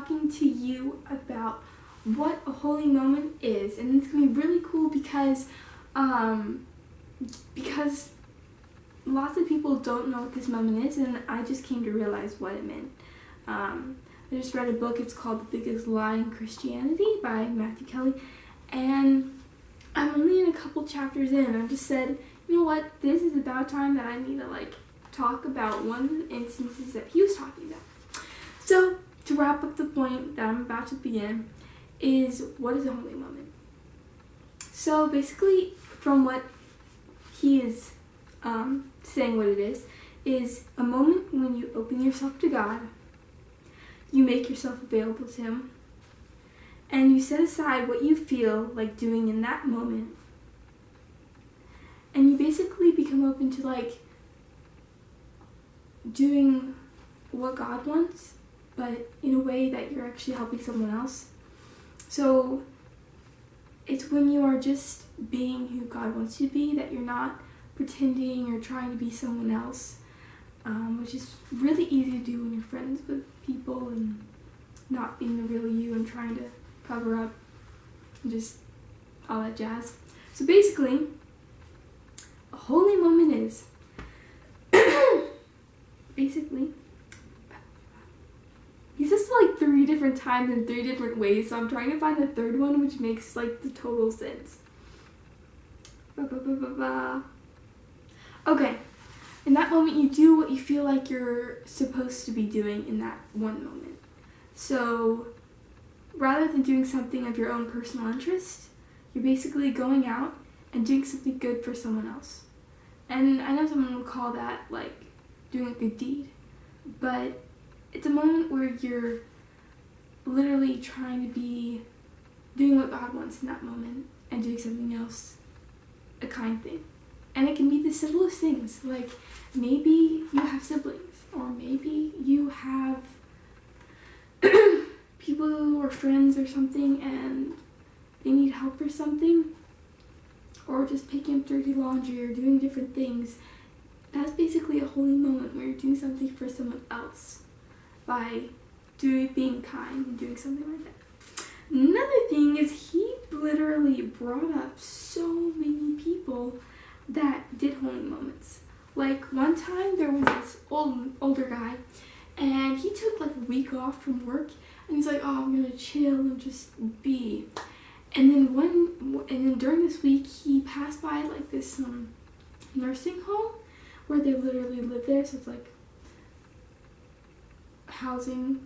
talking to you about what a holy moment is, and it's going to be really cool because lots of people don't know what this moment is, and I just came to realize what it meant. I just read a book, it's called The Biggest Lie in Christianity by Matthew Kelly, and I'm only in a couple chapters in. I just said, you know what, this is about time that I need to talk about one of the instances that he was talking about. So to wrap up the point that I'm about to begin is, what is a holy moment? So basically, from what he is saying what it is a moment when you open yourself to God, you make yourself available to Him, and you set aside what you feel like doing in that moment, and you basically become open to doing what God wants, but in a way that you're actually helping someone else. So it's when you are just being who God wants you to be, that you're not pretending or trying to be someone else, which is really easy to do when you're friends with people and not being the real you and trying to cover up and just all that jazz. So basically, a holy moment is basically, he says it 3 different times in 3 different ways, so I'm trying to find the third one which makes the total sense. Okay, in that moment you do what you feel like you're supposed to be doing in that one moment. So rather than doing something of your own personal interest, you're basically going out and doing something good for someone else. And I know someone would call that doing a good deed, but it's a moment where you're literally trying to be doing what God wants in that moment and doing something else, a kind thing. And it can be the simplest things, like maybe you have siblings, or maybe you have people or friends or something and they need help or something, or just picking up dirty laundry or doing different things. That's basically a holy moment where you're doing something for someone else by being kind and doing something like that. Another thing is, he literally brought up so many people that did holy moments. One time there was this older guy, and he took a week off from work, and he's like, oh, I'm gonna chill and just be. And then during this week he passed by this nursing home where they literally live there, so it's housing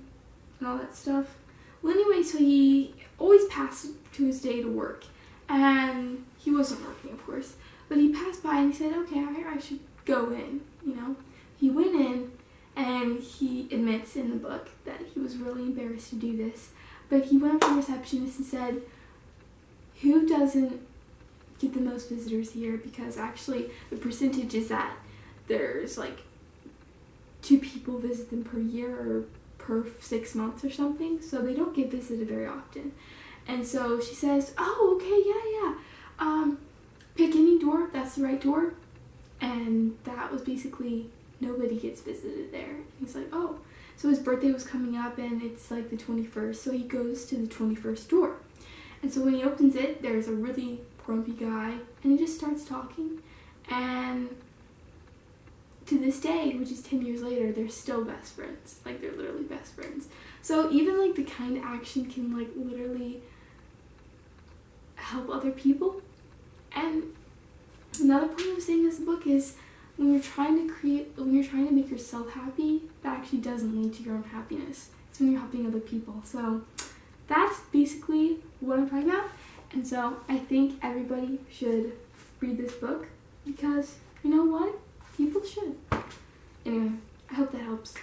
and all that stuff. Well, anyway, so he always passed to his day to work, and he wasn't working, of course, but he passed by and he said, okay, I should go in, He went in, and he admits in the book that he was really embarrassed to do this, but he went up to the receptionist and said, who doesn't get the most visitors here? Because actually the percentage is that there's 2 people visit them per year or per 6 months or something, so they don't get visited very often. And so she says, oh, okay, yeah, pick any door if that's the right door. And that was basically, nobody gets visited there. And he's like, oh. So his birthday was coming up, and it's the 21st, so he goes to the 21st door. And so when he opens it, there's a really grumpy guy, and he just starts talking, and to this day, which is 10 years later, they're still best friends. They're literally best friends. So even the kind action can literally help other people. And another point I was saying in this book is, when you're trying to make yourself happy, that actually doesn't lead to your own happiness. It's when you're helping other people. So that's basically what I'm talking about. And so I think everybody should read this book, because you know what? People should. Anyway, I hope that helps.